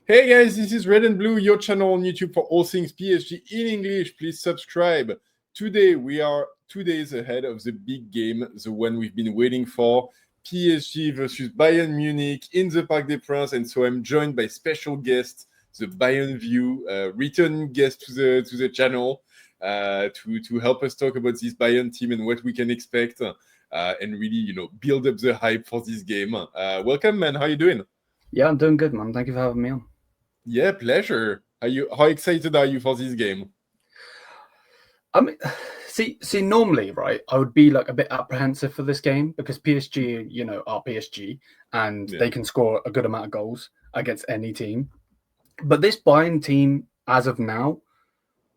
Hey guys, this is Red and Blue, your channel on YouTube for all things PSG in English. Please subscribe. Today we are 2 days ahead of the big game, the one we've been waiting for, PSG versus Bayern Munich in the Parc des Princes. And so I'm joined by special guest, the Bayern View, returning guest to the channel to help us talk about this Bayern team and what we can expect and really, build up the hype for this game. Welcome, man. How you doing? Yeah, I'm doing good, man. Thank you for having me on. Yeah, pleasure. How excited are you for this game? I mean, see, normally, right, I would be like a bit apprehensive for this game because PSG, are PSG and Yeah. they can score a good amount of goals against any team. But this Bayern team, as of now,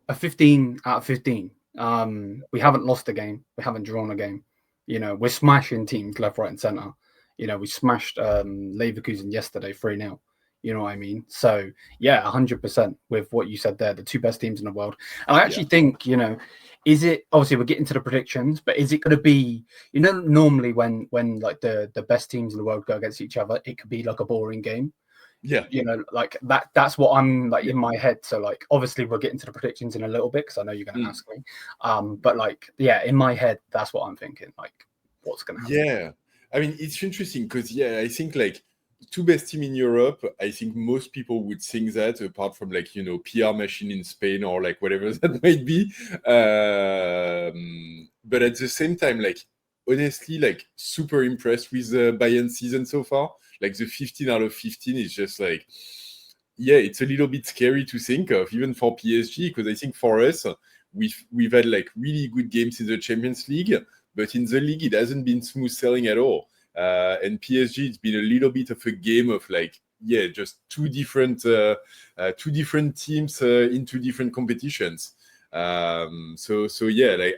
a 15 out of 15. We haven't lost a game. We haven't drawn a game. We're smashing teams left, right, and center. We smashed Leverkusen yesterday 3-0. You know what I mean? So yeah, 100% with what you said there, the two best teams in the world. And I actually think, is it obviously we're getting to the predictions, but is it going to be, normally when like the best teams in the world go against each other, it could be like a boring game. Yeah. Like that's what I'm like in my head. So like obviously we're getting to the predictions in a little bit because I know you're going to ask me. But like in my head, that's what I'm thinking. Like what's going to happen? Yeah. I mean, it's interesting because I think like two best team in Europe. I think most people would think that, apart from like PR machine in Spain or like whatever that might be. But at the same time, like honestly, like super impressed with the Bayern season so far. Like the 15 out of 15 is just like, it's a little bit scary to think of, even for PSG, because I think for us, we've had like really good games in the Champions League, but in the league, it hasn't been smooth sailing at all. And PSG, it's been a little bit of a game of like, just two different teams in two different competitions. Like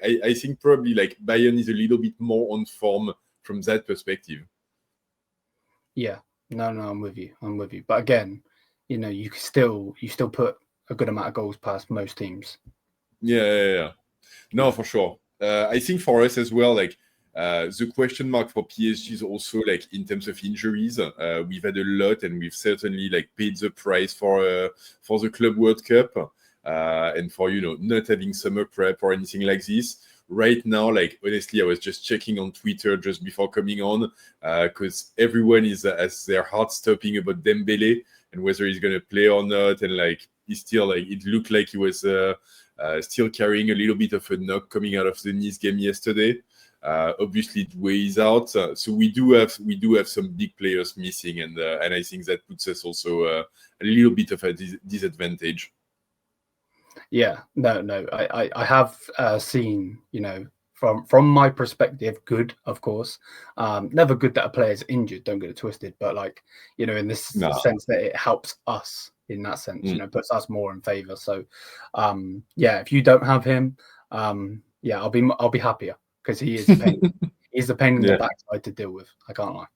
I think probably like Bayern is a little bit more on form from that perspective. Yeah, no, I'm with you. But again, you still put a good amount of goals past most teams. Yeah. No, for sure. I think for us as well, like the question mark for PSG is also like in terms of injuries. We've had a lot, and we've certainly like paid the price for the Club World Cup and for not having summer prep or anything like this. Right now, like honestly, I was just checking on Twitter just before coming on because everyone has their heart stopping about Dembélé and whether he's gonna play or not, and like he's still like it looked like he was. Still carrying a little bit of a knock coming out of the Nice game yesterday. Obviously, Dway is out, so we do have some big players missing, and I think that puts us also a little bit of a disadvantage. Yeah, no, I have seen, from my perspective, good, of course. Never good that a player's injured, don't get it twisted, but like, in this sense that it helps us in that sense, puts us more in favor. So, if you don't have him, I'll be happier because he is a pain. He's a pain in the backside to deal with. I can't lie.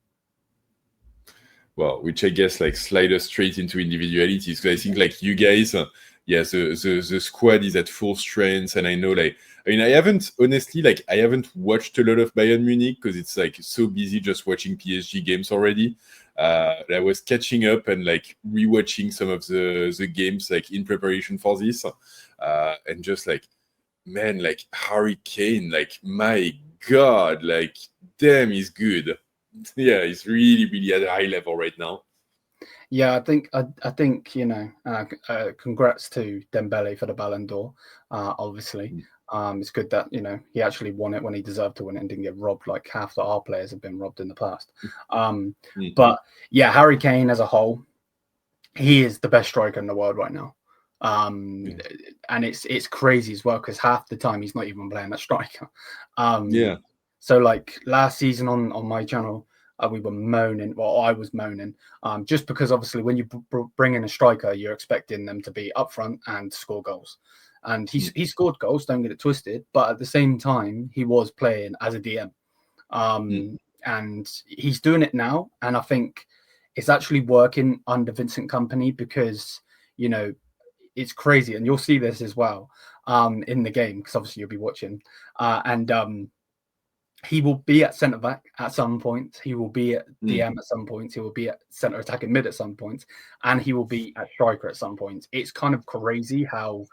Well, which I guess like slide us straight into individualities. Because I think like you guys, the squad is at full strength, and I know like I haven't watched a lot of Bayern Munich because it's like so busy just watching PSG games already. I was catching up and like rewatching some of the games like in preparation for this, and just like man, like Harry Kane, like my God, like damn, he's good. Yeah, he's really, really at a high level right now. Yeah, I think congrats to Dembélé for the Ballon d'Or. Obviously, it's good that he actually won it when he deserved to win it and didn't get robbed like half our players have been robbed in the past. But yeah, Harry Kane as a whole, he is the best striker in the world right now. And it's crazy as well because half the time he's not even playing a striker. So like last season on my channel, we were moaning. Well, I was moaning, just because obviously when you bring in a striker, you're expecting them to be up front and score goals. And he scored goals. Don't get it twisted. But at the same time, he was playing as a DM, and he's doing it now. And I think it's actually working under Vincent Kompany because it's crazy, and you'll see this as well in the game because obviously you'll be watching. he will be at centre back at some point. He will be at DM at some point. He will be at centre attacking mid at some point, and he will be at striker at some point. It's kind of crazy how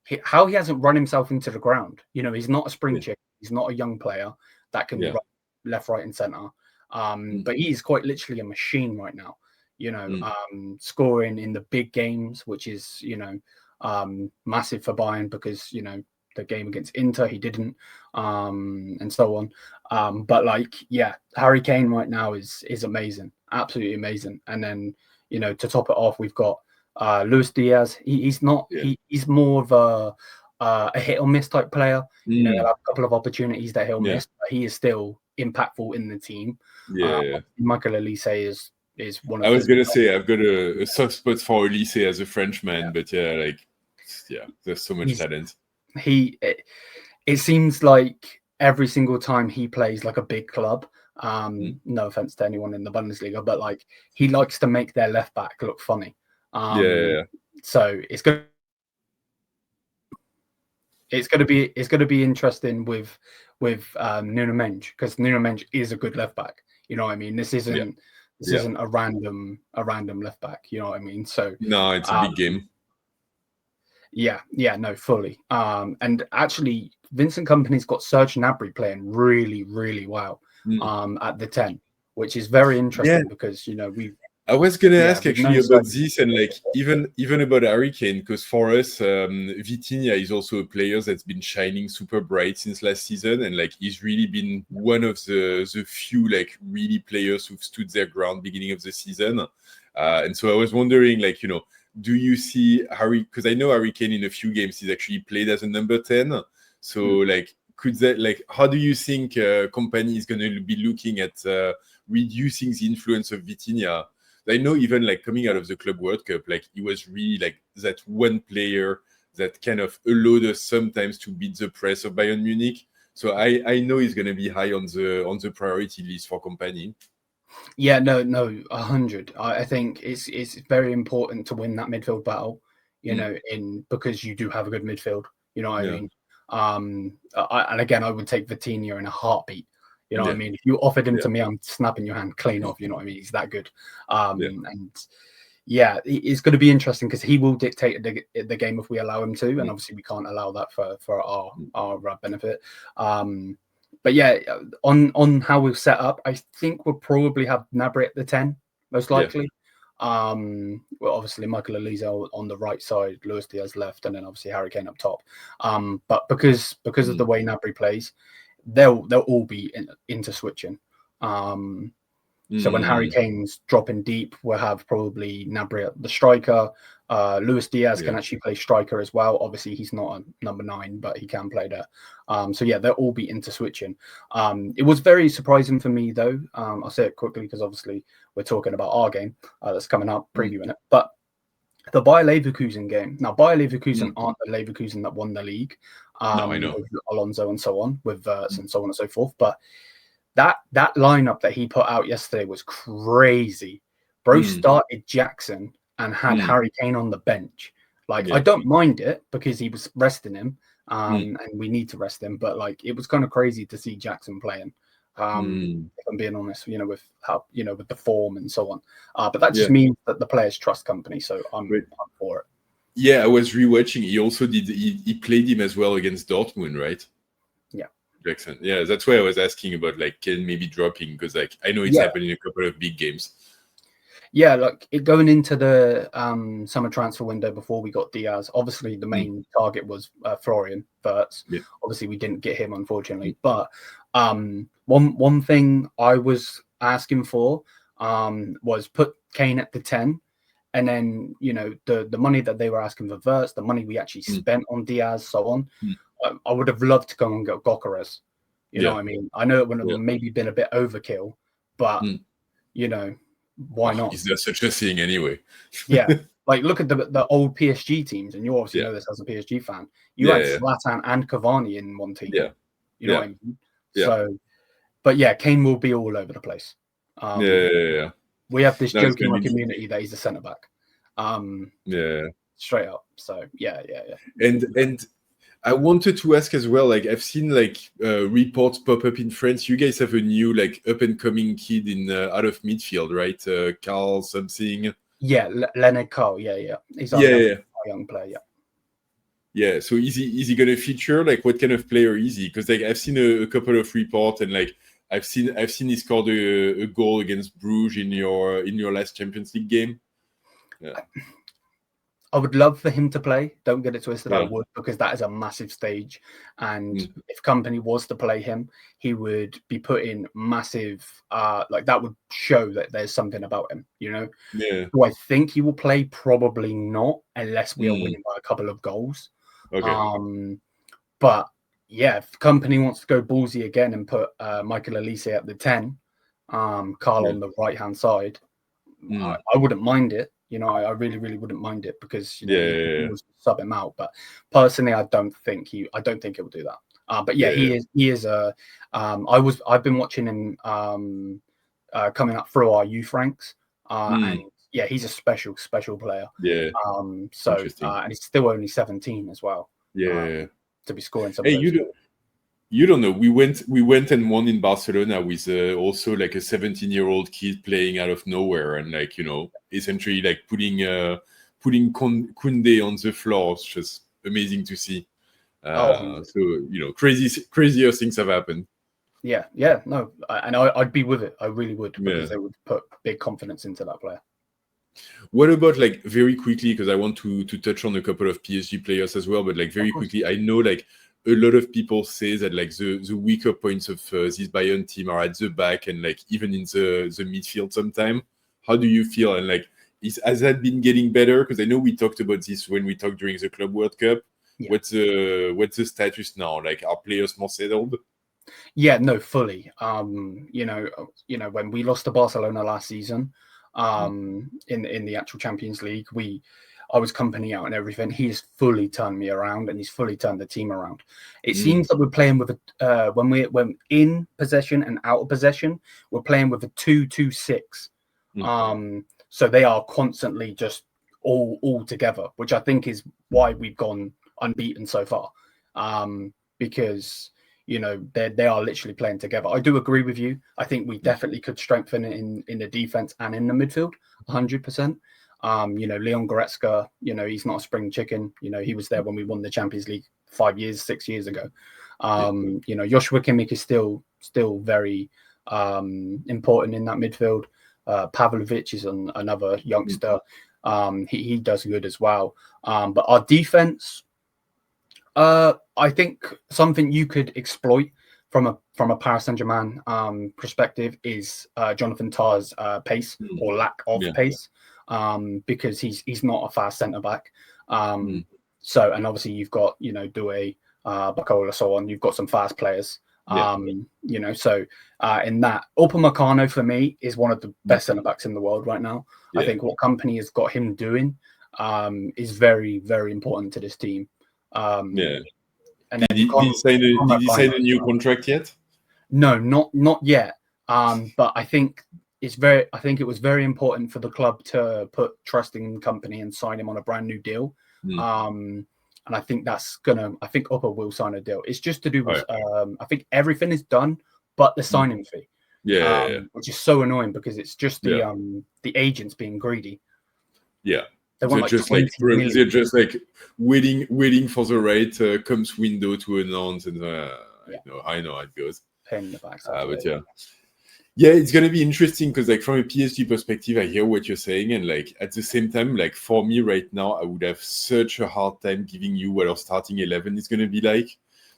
he hasn't run himself into the ground. You know, he's not a spring chicken. He's not a young player that can run left, right, and centre. But he is quite literally a machine right now. You know, scoring in the big games, which is, you know, massive for Bayern because, you know, the game against Inter, he didn't, and so on. But like, yeah, Harry Kane right now is amazing, absolutely amazing. And then, you know, to top it off, we've got Luis Diaz. He's not, he's more of a hit or miss type player. You know, he'll have a couple of opportunities that he'll miss, but he is still impactful in the team. Michael Olise is one of I was gonna say I've got a soft spot for Olise as a Frenchman, but there's so much talent. It seems like every single time he plays like a big club, no offense to anyone in the Bundesliga, but like he likes to make their left back look funny. So it's going to be interesting with Nuno Mendes, because Nuno Mendes is a good left back. You know what I mean? This isn't a random left back. You know what I mean? So no, it's a big game. Yeah, no, fully. And actually, Vincent Kompany's got Serge Gnabry playing really, really well at the 10, which is very interesting because, you know, I was gonna ask actually about this and like even about Harry Kane, because for us, Vitinha is also a player that's been shining super bright since last season, and like he's really been one of the few like really players who've stood their ground beginning of the season. And so I was wondering, like, you know, do you see Harry? Because I know Harry Kane in a few games he's actually played as a number 10. So like, could that like, how do you think Kompany is going to be looking at reducing the influence of Vitinha? I know even like coming out of the Club World Cup, like he was really like that one player that kind of allowed us sometimes to beat the press of Bayern Munich. So I know he's going to be high on the priority list for Kompany. Yeah, no, 100. I think it's very important to win that midfield battle, you know, because you do have a good midfield. You know what I mean? And again, I would take Vitinha in a heartbeat. You know what I mean? If you offered him to me, I'm snapping your hand clean off. You know what I mean? He's that good. And yeah, it's going to be interesting because he will dictate the game if we allow him to, and obviously we can't allow that for our benefit. But yeah, on how we've set up, I think we'll probably have Gnabry at the 10, most likely. Well, obviously Michael Olise on the right side, Luis Diaz left, and then obviously Harry Kane up top. But because of the way Gnabry plays, they'll all be into switching. So when Harry Kane's dropping deep, we'll have probably Gnabry at the striker. Luis Diaz can actually play striker as well. Obviously, he's not a number 9, but he can play there. So yeah, they'll all be into switching. It was very surprising for me, though. I'll say it quickly because obviously we're talking about our game that's coming up, previewing it. But the Bayer Leverkusen game. Now, Bayer Leverkusen aren't the Leverkusen that won the league. No, I know. With Alonso and so on, with Wirtz and so on and so forth. But that lineup that he put out yesterday was crazy. Bro started Jackson and had Harry Kane on the bench. Like, I don't mind it because he was resting him, and we need to rest him. But like, it was kind of crazy to see Jackson playing. If I'm being honest, you know, with how, you know, with the form and so on. But that just means that the players trust Kompany, so I'm for it. Yeah, I was rewatching. He also did. He played him as well against Dortmund, right? Yeah. Jackson. Yeah, that's why I was asking about like Kane maybe dropping, because like I know it's happened in a couple of big games. Yeah, like going into the summer transfer window before we got Diaz, obviously the main target was Florian Wirtz. Obviously we didn't get him, unfortunately. But one thing I was asking for was put Kane at the 10. And then, you know, the money that they were asking for Wirtz, the money we actually spent on Diaz, so on. I would have loved to go and get Gyökeres. You know what I mean? I know it would have maybe been a bit overkill, but, you know, why not? Is there such a thing anyway? Like look at the old PSG teams, and you obviously know this as a PSG fan. You had Zlatan and Cavani in one team. You know what I mean? So, but yeah, Kane will be all over the place. We have this joke in our community that he's a centre back. Straight up. So yeah. And I wanted to ask as well, like I've seen like reports pop up in France. You guys have a new like up and coming kid in out of midfield, right? Carl something. Yeah, Leonard Cole. Yeah. He's our young player. Yeah. Yeah. So is he gonna feature? Like what kind of player is he? Because like I've seen a couple of reports and like I've seen he scored a goal against Bruges in your last Champions League game. Yeah. I would love for him to play. Don't get it twisted. Yeah. I would, because that is a massive stage. And if Kompany was to play him, he would be put in massive, like that would show that there's something about him, you know? Yeah. Do I think he will play? Probably not, unless we are winning by a couple of goals. Okay. But yeah, if Kompany wants to go ballsy again and put Michael Olise at the 10, Carl on the right-hand side, I wouldn't mind it. You know, I really, really wouldn't mind it, because you know he was sub him out. But personally, I don't think it will do that. But yeah, he is a. I've been watching him coming up through our youth ranks, and yeah, he's a special player. Yeah. So and he's still only 17 as well. Yeah. To be scoring some. Hey, you don't know. We went and won in Barcelona with also like a 17-year-old kid playing out of nowhere, and like, you know, essentially like putting Koundé on the floor. It's just amazing to see. So you know, crazier things have happened. Yeah, no, and I'd be with it. I really would, because they would put big confidence into that player. What about like very quickly, because I want to touch on a couple of PSG players as well, but like very quickly, I know like a lot of people say that like the weaker points of this Bayern team are at the back and like even in the midfield sometime. How do you feel? And like, has that been getting better? Because I know we talked about this when we talked during the Club World Cup. Yeah. What's the status now? Like, are players more settled? Yeah, no, fully. You know, when we lost to Barcelona last season, in the actual Champions League, I was Kompany out and everything. He's fully turned me around, and he's fully turned the team around. It seems that we're playing with when we're in possession and out of possession, we're playing with a 2-2-6. So they are constantly just all together, which I think is why we've gone unbeaten so far. Because you know they are literally playing together. I do agree with you. I think we definitely could strengthen it in the defense and in the midfield, 100%. You know, Leon Goretzka, you know, he's not a spring chicken. You know, he was there when we won the Champions League 6 years ago. You know, Joshua Kimmich is still very important in that midfield. Pavlovic is another youngster. He does good as well. But our defense, I think something you could exploit from a Paris Saint-Germain perspective is Jonathan Tah's pace or lack of pace. Because he's not a fast centre back. So, and obviously you've got, you know, Doué, Bacola, so on. You've got some fast players. You know, so in that, Upamecano for me is one of the best centre backs in the world right now. I think what Kompany has got him doing is very, very important to this team. And did he sign a new contract yet? No, not yet. But I think it was very important for the club to put trust in Kompany and sign him on a brand new deal. And I think I think Upper will sign a deal. It's just to do with, I think everything is done, but the signing fee. Which is so annoying, because it's just the agents being greedy. They're just like waiting for the right comes window to announce, and I know how it goes. Pain in the back. But yeah, it's gonna be interesting, because like from a PSG perspective, I hear what you're saying, and like at the same time, like for me right now, I would have such a hard time giving you what our starting 11 is gonna be like.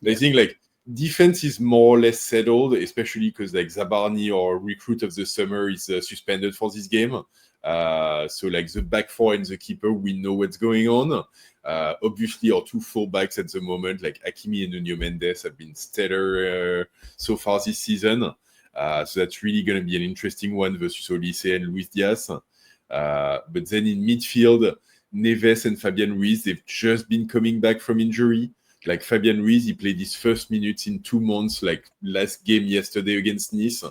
I think like defense is more or less settled, especially because like Zabarni, or recruit of the summer, is suspended for this game. So like the back four and the keeper, we know what's going on. Obviously, our two fullbacks at the moment, like Hakimi and Nuno Mendes, have been stellar so far this season. So that's really going to be an interesting one versus Olise and Luis Diaz. But then in midfield, Neves and Fabian Ruiz, they've just been coming back from injury. Like Fabian Ruiz, he played his first minutes in 2 months, like last game yesterday against Nice.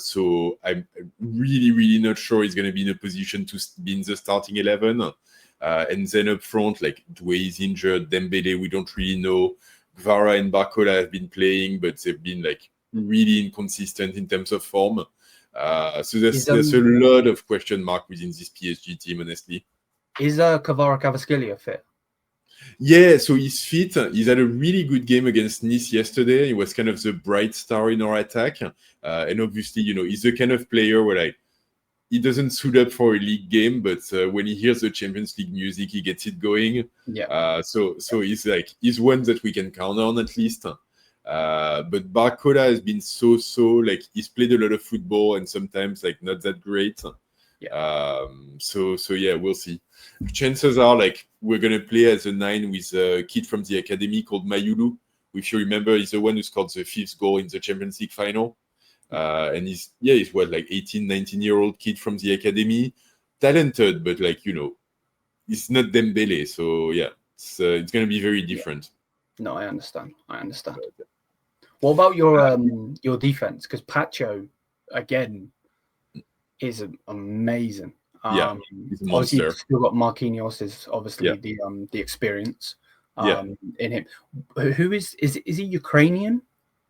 So I'm really, really not sure he's going to be in a position to be in the starting 11. And then up front, like Doué is injured, Dembélé, we don't really know. Kvara and Barcola have been playing, but they've been like really inconsistent in terms of form. So there's a lot of question mark within this PSG team, honestly. Is Kvara fit? Yeah, so he's fit. He's had a really good game against Nice yesterday. He was kind of the bright star in our attack. And obviously, he's the kind of player where like he doesn't suit up for a league game, but when he hears the Champions League music, he gets it going. Yeah. So he's one that we can count on at least. But Barcola has been so like he's played a lot of football and sometimes like not that great. Yeah. So yeah, we'll see. Chances are like we're gonna play as a 9 with a kid from the academy called Mayulu. If you remember, he's the one who scored the 5th goal in the Champions League final. And he's what, like 18, 19-year-old kid from the academy, talented, but like he's not Dembélé. So yeah, it's gonna be very different. No, I understand. What about your defense? Because Pacho again is amazing. He's a monster. Obviously, you've still got Marquinhos is obviously the experience in him. Who is he Ukrainian?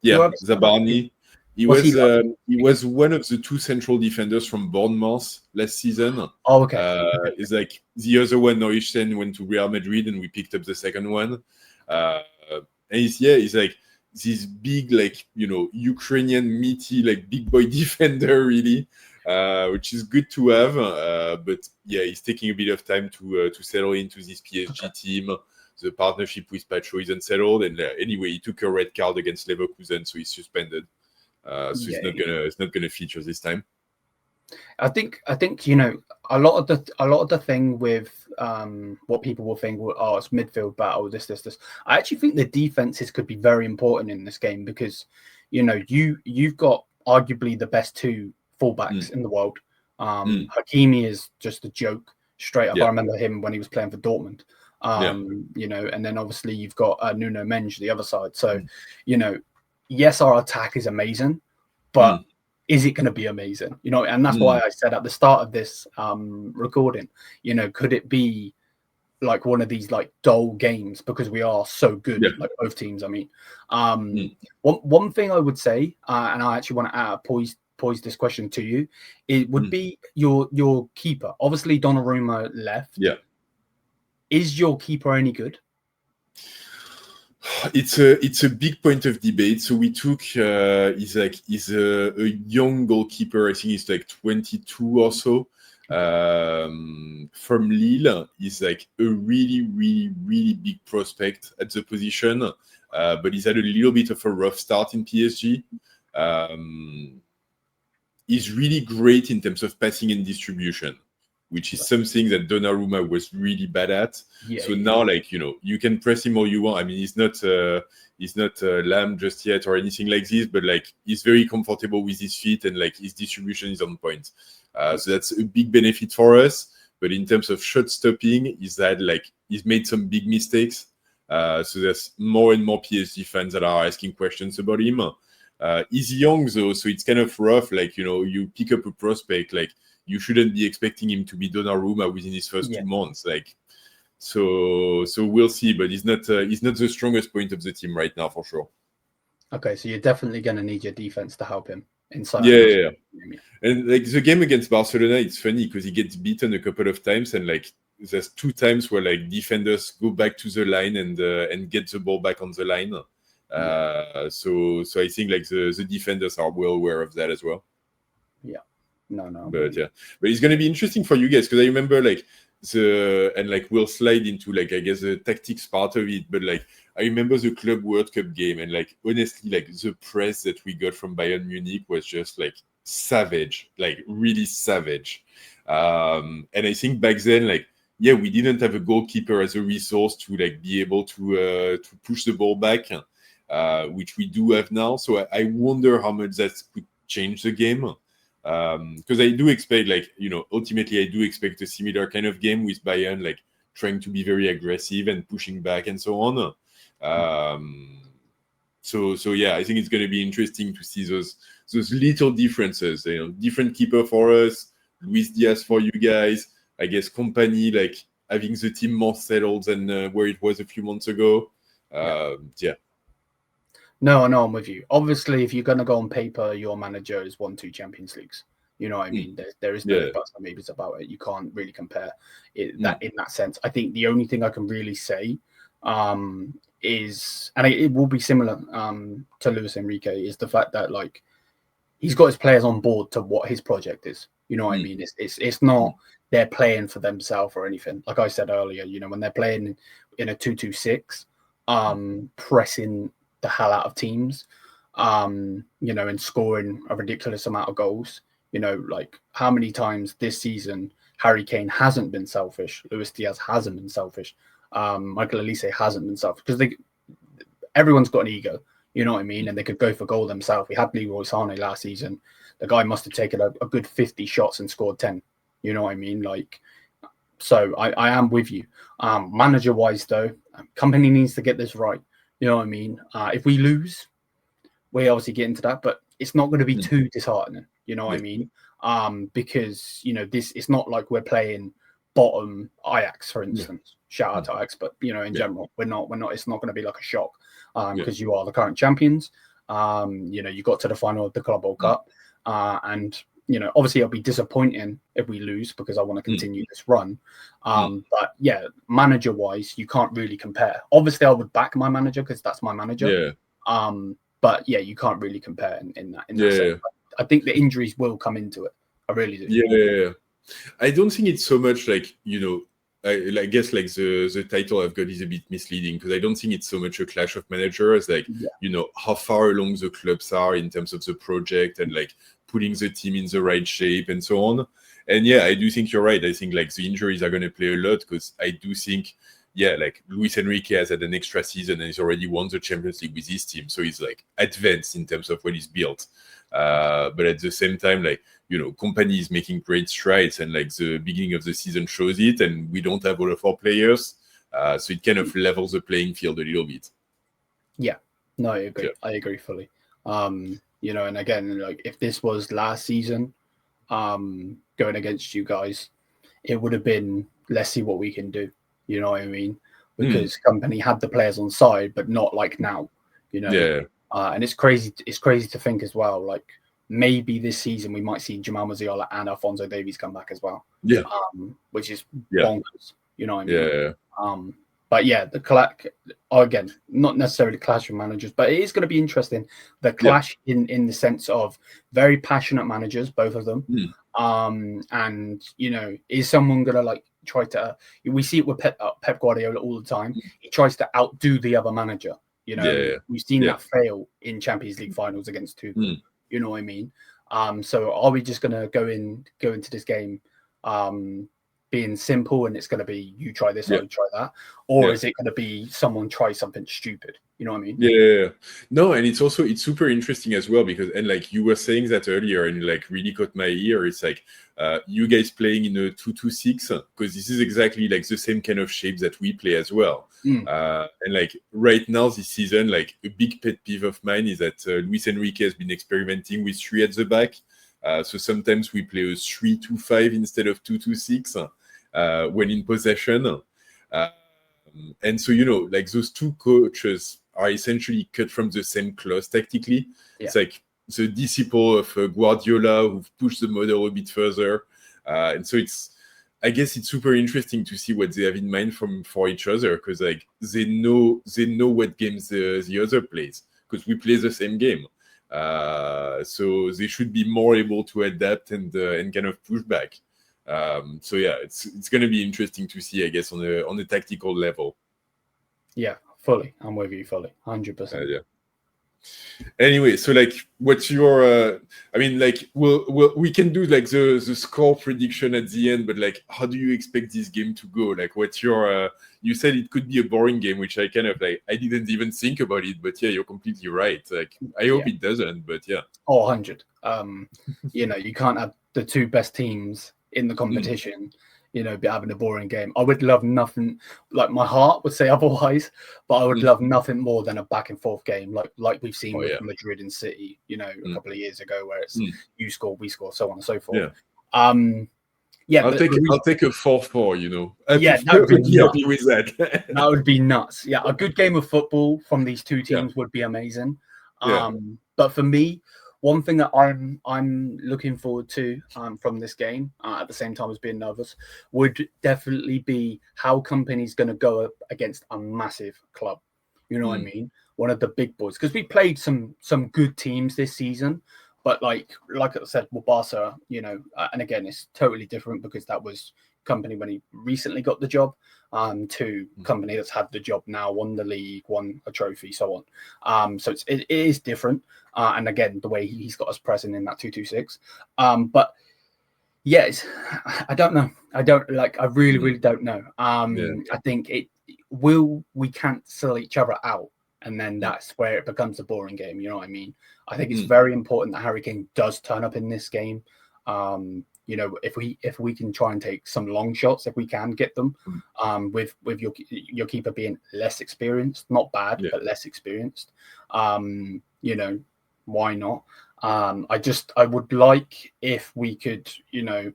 Yeah, Zabarny. He was one of the 2 central defenders from Bournemouth last season. Oh, okay. It's like the other one, Noishten, went to Real Madrid, and we picked up the second one. And he's like this big, like Ukrainian meaty, like big boy defender, really, which is good to have. But yeah, he's taking a bit of time to settle into this PSG team. The partnership with Pacho isn't settled, and anyway, he took a red card against Leverkusen, so he's suspended. So it's not gonna feature this time. I think a lot of the thing with what people will think, it's midfield battle, this. I actually think the defenses could be very important in this game because you've got arguably the best 2 fullbacks in the world. Hakimi is just a joke straight up. I remember him when he was playing for Dortmund. And then obviously you've got Nuno Mendes the other side. So yes, our attack is amazing, but is it going to be amazing? And that's why I said at the start of this recording, could it be like one of these like dull games because we are so good, like both teams. I mean, one thing I would say, and I actually want to pose this question to you, it would be your keeper. Obviously, Donnarumma left. Yeah, is your keeper any good? It's a big point of debate. So we took he's a young goalkeeper. I think he's like 22 or so. From Lille, he's like a really, really, really big prospect at the position. But he's had a little bit of a rough start in PSG. He's really great in terms of passing and distribution, which is something that Donnarumma was really bad at. Now, like, you can press him all you want. I mean, he's not Lamb just yet or anything like this, but like he's very comfortable with his feet and like his distribution is on point. So that's a big benefit for us. But in terms of shot stopping, he's made some big mistakes. So there's more and more PSG fans that are asking questions about him. He's young though, so it's kind of rough. Like, you pick up a prospect, like, you shouldn't be expecting him to be Donnarumma within his first 2 months. Like, so we'll see. But he's not the strongest point of the team right now, for sure. Okay, so you're definitely going to need your defense to help him inside. Yeah. And like the game against Barcelona, it's funny because he gets beaten a couple of times, and like there's 2 times where like defenders go back to the line and get the ball back on the line. So I think like the defenders are well aware of that as well. Yeah. No. But it's going to be interesting for you guys because I remember like we'll slide into like I guess the tactics part of it, but like I remember the Club World Cup game, and like honestly, like the press that we got from Bayern Munich was just like savage, like really savage. And I think back then, like we didn't have a goalkeeper as a resource to like be able to push the ball back, which we do have now. So I wonder how much that could change the game. Because I do expect, like, ultimately I do expect a similar kind of game with Bayern, like trying to be very aggressive and pushing back and so on. So yeah, I think it's going to be interesting to see those little differences. Different keeper for us, Luis Diaz for you guys. I guess Kompany, like having the team more settled than where it was a few months ago. Yeah. No, I know, I'm with you. Obviously, if you're going to go on paper, your manager has won 2 Champions Leagues. You know what I mean? There is no buts or maybes about it. You can't really compare it that in that sense. I think the only thing I can really say is, and it will be similar to Luis Enrique, is the fact that like he's got his players on board to what his project is. You know what I mean? It's not they're playing for themselves or anything. Like I said earlier, you know, when they're playing in a 2-2-6, pressing the hell out of teams, you know, and scoring a ridiculous amount of goals. You know, like how many times this season Harry Kane hasn't been selfish, Luis Diaz hasn't been selfish, Michael Olise hasn't been selfish, because everyone's got an ego, you know what I mean, and they could go for goal themselves. We had Leroy Sané last season. The guy must have taken a good 50 shots and scored 10. You know what I mean? Like, so I am with you. Manager wise though, Kompany needs to get this right. You know what I mean? If we lose, we obviously get into that, but it's not going to be too disheartening. You know what I mean? Because, you know, it's not like we're playing bottom Ajax, for instance. Shout out to Ajax, but, you know, in general, we're not, it's not going to be like a shock because you are the current champions. You know, you got to the final of the Club World Cup and, you know, obviously it'll be disappointing if we lose because I want to continue this run. But yeah, manager wise, you can't really compare. Obviously I would back my manager because that's my manager. But yeah, you can't really compare in that sense. I think the injuries will come into it. I really do. Yeah. I don't think it's so much like, you know, I guess like the title I've got is a bit misleading because I don't think it's so much a clash of managers, like, you know, how far along the clubs are in terms of the project and like putting the team in the right shape and so on. And yeah, I do think you're right. I think like the injuries are going to play a lot because I do think, like Luis Enrique has had an extra season and he's already won the Champions League with his team. So he's like advanced in terms of what he's built. But at the same time, like, you know, Kompany is making great strides and like the beginning of the season shows it and we don't have all of our players. So it kind of levels the playing field a little bit. Yeah, no, I agree. I agree fully. You know, and again, like if this was last season, going against you guys, it would have been, let's see what we can do. You know what I mean? Because Kompany had the players on side, but not like now, you know? And it's crazy to think as well, like maybe this season we might see Jamal Musiala and Alphonso Davies come back as well. Which is bonkers. You know what I mean? But yeah, again, not necessarily clash of managers, but it is going to be interesting. The clash in the sense of very passionate managers, both of them. And, you know, is someone going to like try to, we see it with Pep Guardiola all the time. He tries to outdo the other manager. You know, we've seen that fail in Champions League finals against Tuchel. You know what I mean? So are we just going to go into this game being simple and it's going to be you try this, I try that? Or is it going to be someone try something stupid? You know what I mean? No, and it's super interesting as well because, and like you were saying that earlier and like really caught my ear, it's like you guys playing in a 2-2-6 because this is exactly like the same kind of shape that we play as well. And like right now this season, like a big pet peeve of mine is that Luis Enrique has been experimenting with 3 at the back. So sometimes we play a 3-2-5 instead of 2-2-6 when in possession. And so, you know, like those two coaches are essentially cut from the same cloth tactically. It's like the disciple of Guardiola who've pushed the model a bit further. And so I guess it's super interesting to see what they have in mind for each other because like they know what games the other plays because we play the same game. So they should be more able to adapt and kind of push back. So yeah, it's going to be interesting to see, I guess, on the tactical level. Yeah, fully. I'm with you fully, 100%. Anyway, so like, what's your? I mean, like, we can do like the score prediction at the end, but like, how do you expect this game to go? Like, what's your? You said it could be a boring game, which I kind of like. I didn't even think about it, but yeah, you're completely right. Like, I hope it doesn't, but yeah. 100. You know, you can't have the 2 best teams in the competition, you know, be having a boring game. I would love nothing, like my heart would say otherwise, but I would love nothing more than a back and forth game, like we've seen with Madrid and City, you know, a couple of years ago, where it's you score, we score, so on and so forth. Yeah, I'll take a 4-4. You know, yeah, that would be pretty happy with that. that would be nuts. Yeah, a good game of football from these two Yeah. teams would be amazing. Yeah. But for me, one thing that I'm looking forward to from this game, at the same time as being nervous, would definitely be how Kompany's going to go up against a massive club. You know what I mean? One of the big boys, because we played some good teams this season, but like I said, with Barca, you know, and again, it's totally different because that was Kompany when he recently got the job, to Kompany that's had the job now, won the league, won a trophy, so on. So it is different, and again, the way he's got us present in that 2-2-6. But yeah, I don't know. I really don't know. I think we cancel each other out, and then that's where it becomes a boring game. You know what I mean? I think it's very important that Harry Kane does turn up in this game. You know, if we can try and take some long shots, if we can get them, with your keeper being less experienced, not bad, but less experienced. You know, why not? I would like if we could, you know,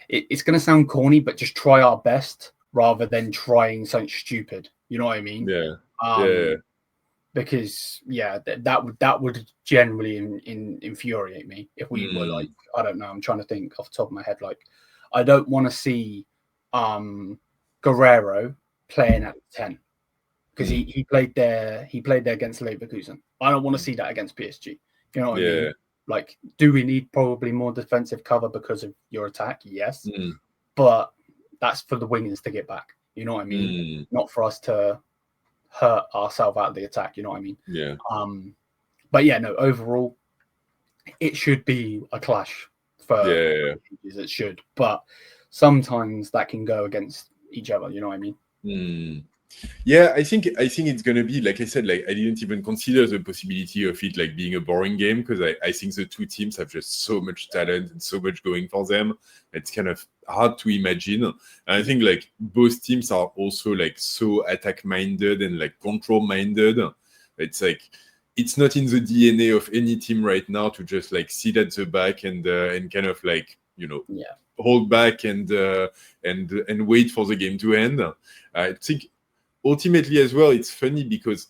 it's going to sound corny, but just try our best rather than trying something stupid. You know what I mean? Yeah. Because that would generally infuriate me if we were like, I don't know, I'm trying to think off the top of my head, like I don't want to see Guerrero playing at 10 because he played there against Leverkusen. I don't want to see that against PSG. You know what I mean? Like, do we need probably more defensive cover because of your attack? Yes, but that's for the wingers to get back. You know what I mean? Not for us to hurt ourselves out of the attack. You know what I mean? Yeah. But yeah, no. Overall, it should be a clash for ages. It should, but sometimes that can go against each other. You know what I mean? Yeah, I think it's gonna be, like I said, like I didn't even consider the possibility of it like being a boring game because I think the two teams have just so much talent and so much going for them. It's kind of hard to imagine. And I think like both teams are also like so attack minded and like control minded. It's like it's not in the DNA of any team right now to just like sit at the back and kind of like, you know, hold back and wait for the game to end. I think ultimately as well, it's funny because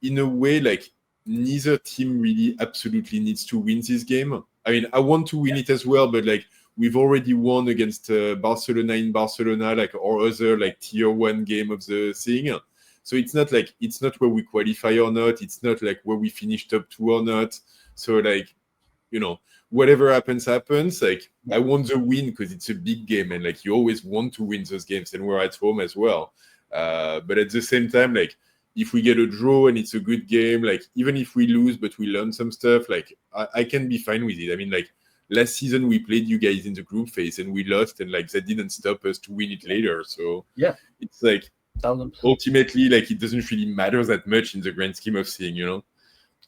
in a way, like neither team really absolutely needs to win this game. I mean, I want to win it as well, but like we've already won against Barcelona in Barcelona, like or other like tier 1 game of the thing. So it's not where we qualify or not. It's not like where we finish top 2 or not. So like, you know, whatever happens. Like I want the win because it's a big game and like you always want to win those games, and we're at home as well. But at the same time, like if we get a draw and it's a good game, like even if we lose but we learn some stuff, like I can be fine with it. I mean, like last season we played you guys in the group phase and we lost, and like that didn't stop us to win it later. So yeah, it's like ultimately like it doesn't really matter that much in the grand scheme of things, you know?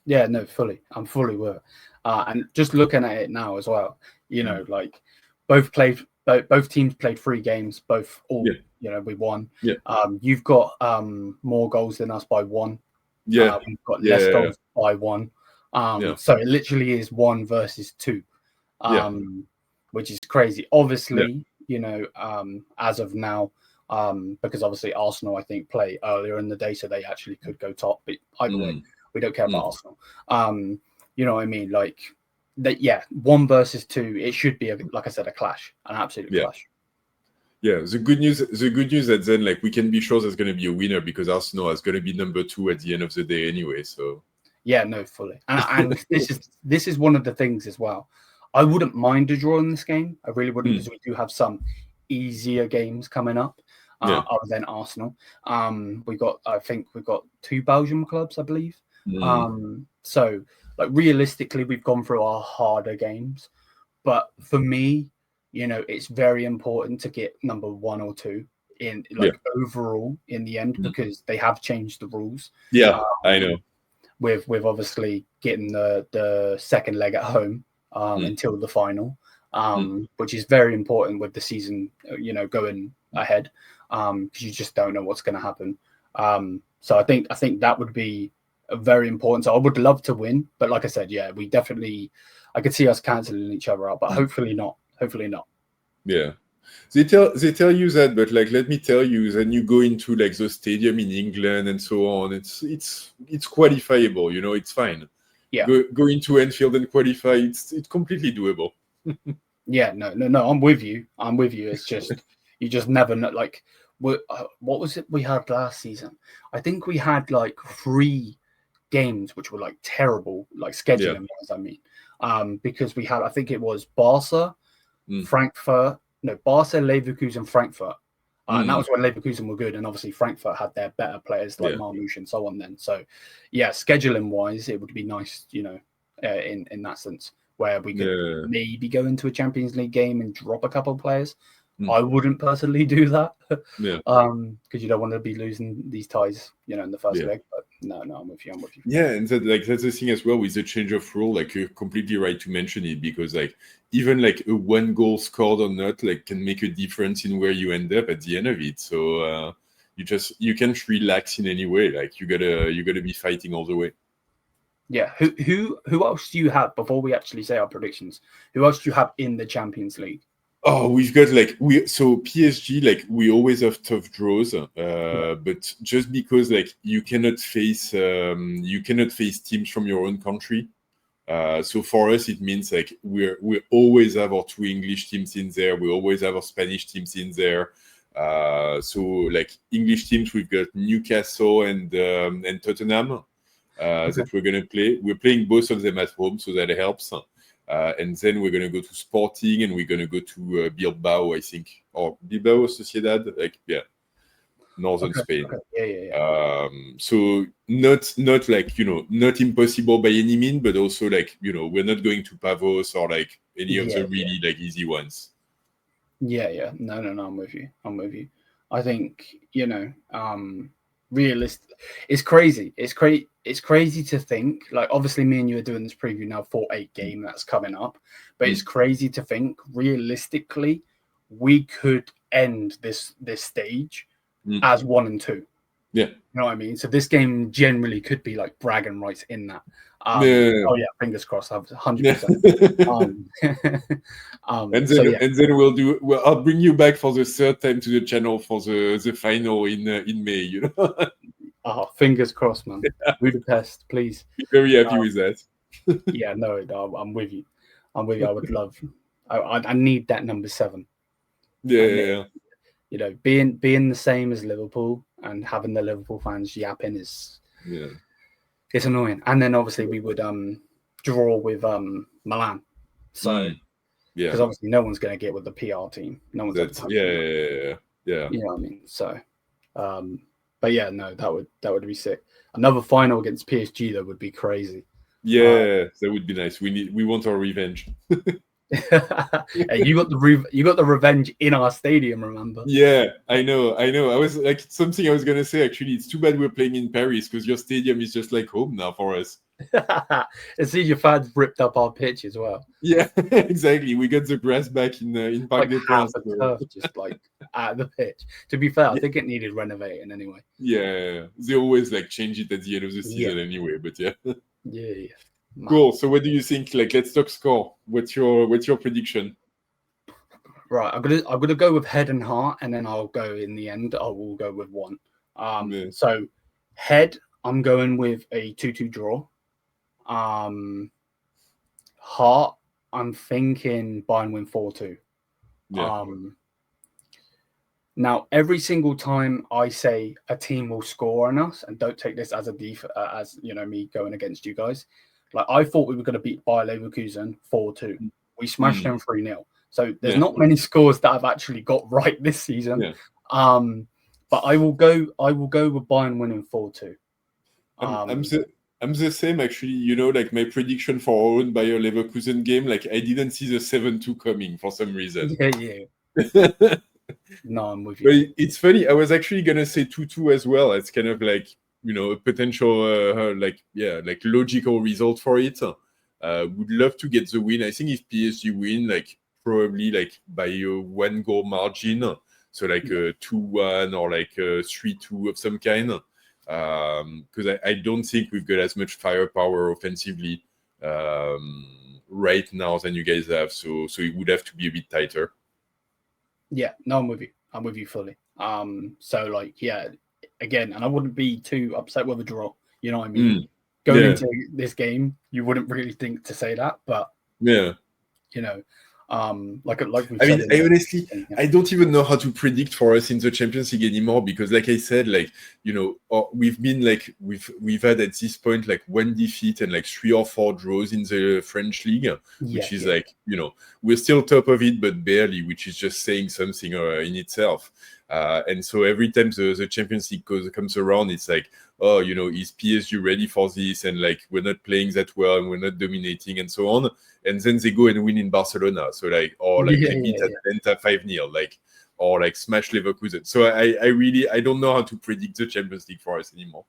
Yeah, no, fully. I'm fully with it. And just looking at it now as well, you know, like both teams played 3 games, you know, we won. You've got more goals than us by 1. We've got less goals by 1. So it literally is 1 versus 2, which is crazy. Obviously, you know, as of now, because obviously Arsenal, I think, play earlier in the day, so they actually could go top. But either way, we don't care about Arsenal. You know what I mean? Like that, 1 versus 2, it should be, like I said, a clash, an absolute clash. Yeah, the good news that then like we can be sure there's going to be a winner because Arsenal is going to be number 2 at the end of the day anyway. So yeah, no, fully. And this is one of the things as well. I wouldn't mind a draw in this game. I really wouldn't, because we do have some easier games coming up other than Arsenal. I think we've got 2 Belgian clubs, I believe. So like realistically, we've gone through our harder games. But for me, you know, it's very important to get number 1 or 2 in overall in the end, because they have changed the rules. I know. With obviously getting the second leg at home until the final, which is very important with the season, you know, going ahead, because you just don't know what's going to happen. So I think that would be very important. So I would love to win, but like I said, I could see us cancelling each other out, but hopefully not. Hopefully not. Yeah. They tell you that, but like let me tell you, then you go into like the stadium in England and so on. It's qualifiable, you know. It's fine. Yeah. Go into Anfield and qualify. It's completely doable. Yeah, no. I'm with you. It's just you just never know. Like, what was it we had last season? I think we had like 3 games which were like terrible, like scheduling wise. I mean, because we had, I think it was Barca, Frankfurt, Barca, Leverkusen, Frankfurt. And that was when Leverkusen were good, and obviously Frankfurt had their better players like Marmoush and so on. Then, so yeah, scheduling wise, it would be nice, you know, in that sense, where we could maybe go into a Champions League game and drop a couple of players. I wouldn't personally do that, because you don't want to be losing these ties, you know, in the first leg. But no, I'm with you. Yeah, and that's the thing as well with the change of rule. Like you're completely right to mention it, because like even like a 1 goal scored or not, like can make a difference in where you end up at the end of it. So you can't relax in any way. Like you gotta be fighting all the way. Yeah. Who else do you have before we actually say our predictions? Who else do you have in the Champions League? Oh, we've got like PSG, like we always have tough draws, but just because like you cannot face teams from your own country. So for us, it means like we always have our 2 English teams in there. We always have our Spanish teams in there. So like English teams, we've got Newcastle and Tottenham that we're gonna play. We're playing both of them at home, so that helps. And then we're going to go to Sporting, and we're going to go to Bilbao, I think, or Bilbao or Sociedad, like northern Spain. Okay. Yeah. So not like, you know, not impossible by any means, but also like, you know, we're not going to Pavos or like any of the really like easy ones. Yeah. No. I'm with you. I think, you know, realistic. It's crazy. It's crazy to think, like, obviously me and you are doing this preview now for a game that's coming up, but it's crazy to think realistically we could end this stage as 1 and 2. Yeah. You know what I mean? So this game generally could be like bragging rights in that. Oh yeah, fingers crossed. 100%. And then I'll bring you back for the 3rd time to the channel for the final in May, you know. Oh, fingers crossed, man. Budapest, please. Be very happy with that. Yeah, no, I'm with you. I would love. I need that number 7. Yeah. You know, being the same as Liverpool and having the Liverpool fans yapping is it's annoying. And then obviously we would draw with Milan. So because obviously no one's going to get with the PR team. No one's yeah. You know what I mean? So, but yeah, no, that would be sick. Another final against PSG though would be crazy. Yeah, that would be nice. We want our revenge. Hey, you got the revenge in our stadium, remember? Yeah, I know. I was like, something I was gonna say actually. It's too bad we're playing in Paris, because your stadium is just like home now for us. And see, your fans ripped up our pitch as well. Yeah, exactly. We got the grass back in Parc des Princes. Turf just like at the pitch. To be fair, I think it needed renovating anyway. Yeah, they always like change it at the end of the season anyway. But yeah. Yeah. Cool. So what do you think? Like, let's talk score. What's your prediction? Right, I'm gonna go with head and heart, and then I'll go in the end. I will go with 1. So head, I'm going with a 2-2 draw. Heart, I'm thinking Bayern win 4-2. Yeah. Now, every single time I say a team will score on us, and don't take this as as you know, me going against you guys. Like, I thought we were going to beat Bayer Leverkusen 4-2. We smashed them 3-0. So there's not many scores that I've actually got right this season. Yeah. But I will go with Bayern winning 4-2. I'm the same actually. You know, like my prediction for our own Bayer Leverkusen game, like I didn't see the 7-2 coming for some reason. Yeah. No, I'm with you. But it's funny. I was actually gonna say 2-2 as well. It's kind of like, you know, a potential like logical result for it. Would love to get the win. I think if PSG win, like probably like by a 1 goal margin, so like a 2-1 or like a 3-2 of some kind. Because I don't think we've got as much firepower offensively right now than you guys have. So it would have to be a bit tighter. Yeah, no, I'm with you. I'm with you fully. So like, yeah, again, and I wouldn't be too upset with a draw. You know what I mean? Going Yeah. into this game, you wouldn't really think to say that, but Yeah. you know, like we've I said mean, in I the honestly, thing, yeah. I don't even know how to predict for us in the Champions League anymore because, like I said, like we've been like we've had at this point like 1 defeat and like 3 or 4 draws in the French league, which is like we're still top of it but barely, which is just saying something in itself. And so every time the Champions League comes around, it's like, oh, is PSG ready for this? And like we're not playing that well and we're not dominating and so on. And then they go and win in Barcelona. So like, or like they beat Atlanta 5-0, like, or like smash Leverkusen. So I don't know how to predict the Champions League for us anymore.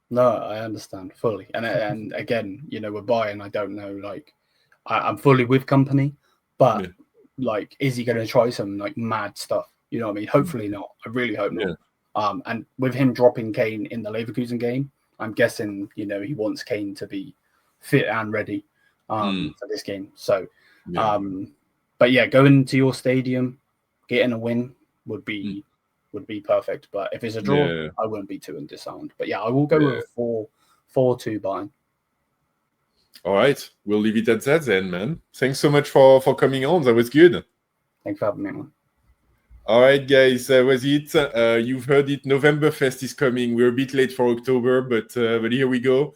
No, I understand fully. And again, with Bayern, I don't know. Like, I'm fully with Kompany, but like, is he going to try some like mad stuff? You know what I mean? Hopefully not. I really hope not. And with him dropping Kane in the Leverkusen game, I'm guessing he wants Kane to be fit and ready for this game. So, but yeah, going to your stadium, getting a win would be perfect. But if it's a draw, I wouldn't be too disarmed. But yeah, I will go with a 4-2 Bayern. All right, we'll leave it at that then, man. Thanks so much for coming on. That was good. Thanks for having me, man. All right, guys, that was it. You've heard it. Novemberfest is coming. We're a bit late for October, but here we go.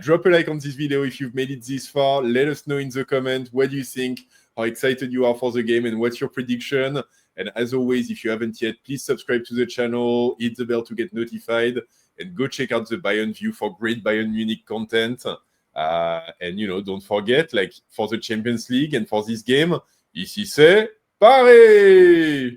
Drop a like on this video if you've made it this far. Let us know in the comment what do you think, how excited you are for the game, and what's your prediction. And as always, if you haven't yet, please subscribe to the channel, hit the bell to get notified, and go check out the Bayern View for great Bayern Munich content. And don't forget, like for the Champions League and for this game, ici c'est Paris!